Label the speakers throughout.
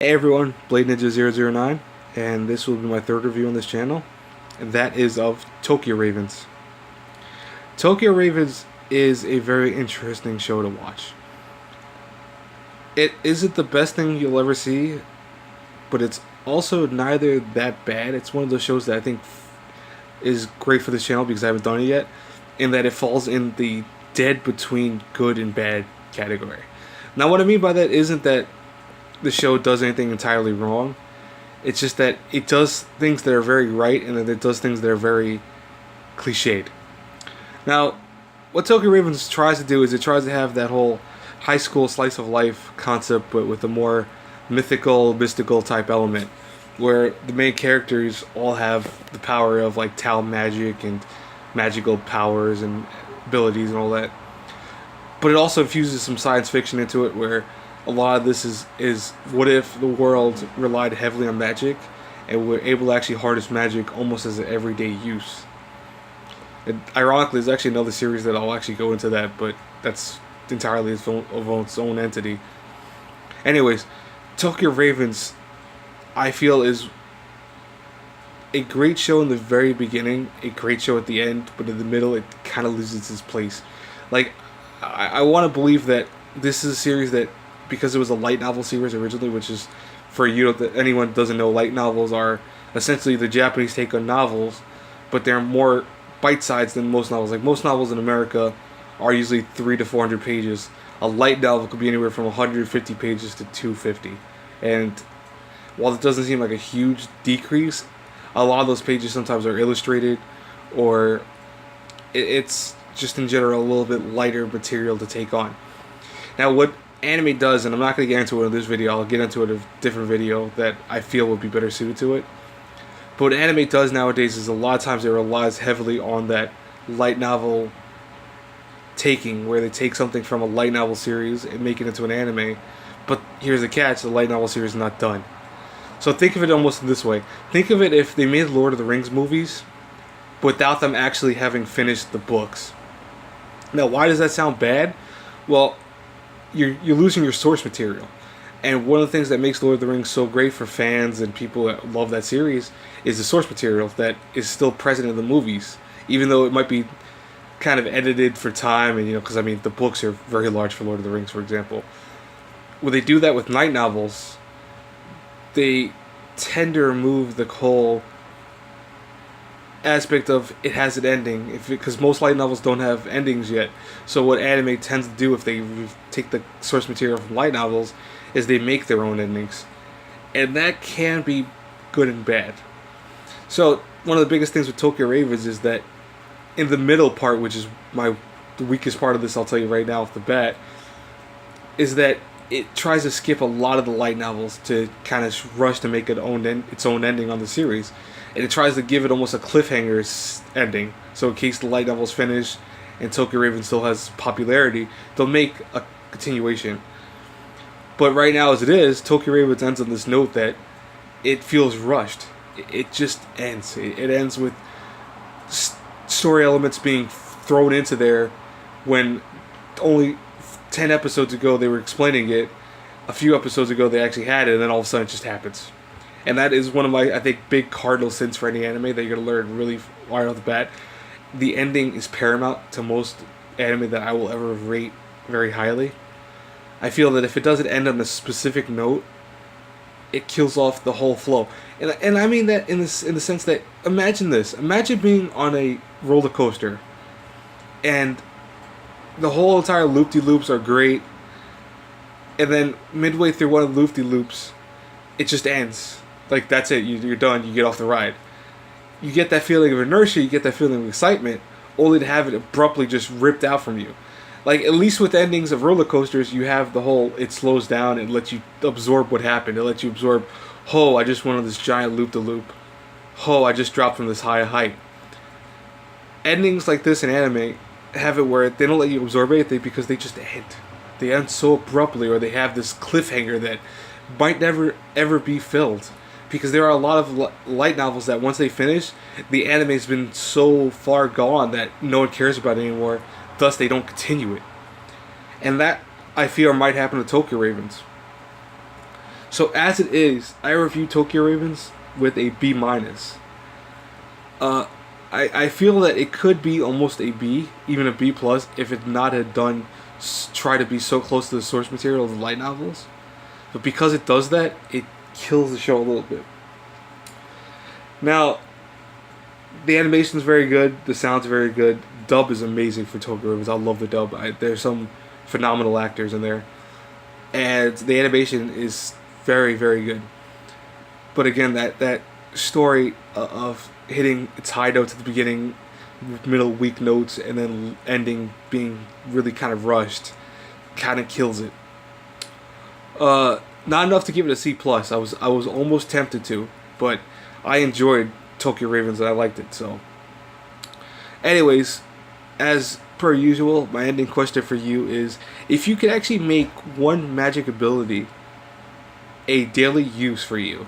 Speaker 1: Hey everyone, Blade Ninja 009, and this will be my third review on this channel, and that is of Toyko Ravens. Toyko Ravens is a very interesting show to watch. It isn't the best thing you'll ever see, but it's also neither that bad. It's one of those shows that I think is great for this channel because I haven't done it yet, in that it falls in the dead between good and bad category. Now what I mean by that isn't that the show does anything entirely wrong. It's just that it does things that are very right, and then it does things that are very cliched. Now, what Toyko Ravens tries to do is it tries to have that whole high school slice of life concept, but with a more mystical type element, where the main characters all have the power of like Tao magic and magical powers and abilities and all that. But it also infuses some science fiction into it, where a lot of this is what if the world relied heavily on magic and we're able to actually harness magic almost as an everyday use. And ironically, there's actually another series that I'll actually go into that, but that's entirely of its own entity. Anyways, Toyko Ravens, I feel, is a great show in the very beginning, a great show at the end, but in the middle it kind of loses its place. Like, I want to believe that this is a series that, because it was a light novel series originally, which is, for anyone who doesn't know, light novels are essentially the Japanese take on novels, but they're more bite-sized than most novels. Like, most novels in America are usually 300 to 400 pages. A light novel could be anywhere from 150 pages to 250. And while it doesn't seem like a huge decrease, a lot of those pages sometimes are illustrated, or it's just in general a little bit lighter material to take on. Now, what anime does, and I'm not going to get into it in this video, I'll get into it in a different video that I feel would be better suited to it. But what anime does nowadays is a lot of times it relies heavily on that light novel taking, where they take something from a light novel series and make it into an anime. But here's the catch: the light novel series is not done. So think of it almost in this way. Think of it if they made Lord of the Rings movies without them actually having finished the books. Now, why does that sound bad? Well, you're losing your source material. And one of the things that makes Lord of the Rings so great for fans and people that love that series is the source material that is still present in the movies, even though it might be kind of edited for time, and because I mean the books are very large for Lord of the Rings, for example. When they do that with light novels, they tend to remove the whole aspect of it has an ending, because most light novels don't have endings yet. So what anime tends to do, if they take the source material from light novels, is they make their own endings, and that can be good and bad. So one of the biggest things with Toyko Ravens is that in the middle part, which is the weakest part of this, I'll tell you right now off the bat, is that it tries to skip a lot of the light novels to kind of rush to make its own ending on the series. And it tries to give it almost a cliffhanger ending. So in case the light novels finish and Toyko Ravens still has popularity, they'll make a continuation. But right now, as it is, Toyko Ravens ends on this note that it feels rushed. It just ends. It ends with story elements being thrown into there when only 10 episodes ago they were explaining it. A few episodes ago they actually had it, and then all of a sudden it just happens. And that is one of my, I think, big cardinal sins for any anime that you're going to learn really right off the bat. The ending is paramount to most anime that I will ever rate very highly. I feel that if it doesn't end on a specific note, it kills off the whole flow. And I mean that in the sense that, imagine this. Imagine being on a roller coaster, and the whole entire loop-de-loops are great, and then midway through one of the loop-de-loops, it just ends. Like, that's it, you're done, you get off the ride. You get that feeling of inertia, you get that feeling of excitement, only to have it abruptly just ripped out from you. Like, at least with endings of roller coasters, you have the whole, it slows down and lets you absorb what happened. It lets you absorb, oh, I just went on this giant loop-de-loop. Oh, I just dropped from this high height. Endings like this in anime have it where they don't let you absorb anything because they just end. They end so abruptly, or they have this cliffhanger that might never ever be filled. Because there are a lot of light novels that once they finish, the anime's been so far gone that no one cares about it anymore, thus they don't continue it. And that, I fear, might happen to Toyko Ravens. So as it is, I review Tokyo Ravens with a B minus. I feel that it could be almost a B, even a B plus, if it not had done try to be so close to the source material of the light novels. But because it does that, it kills the show a little bit. Now, the animation is very good. The sound's very good. Dub is amazing for Tokyo Ravens. I love the dub. There's some phenomenal actors in there, and the animation is very, very good. But again, that story of hitting its high notes at the beginning, middle weak notes, and then ending being really kind of rushed, kind of kills it. Not enough to give it a C plus. I was almost tempted to, but I enjoyed Tokyo Ravens and I liked it. So, anyways, as per usual, my ending question for you is: if you could actually make one magic ability a daily use for you,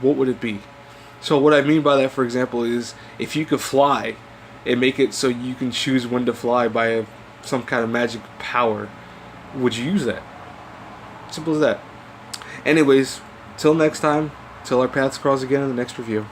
Speaker 1: what would it be? So what I mean by that, for example, is if you could fly and make it so you can choose when to fly by some kind of magic power, would you use that? Simple as that. Anyways, till next time, till our paths cross again in the next review.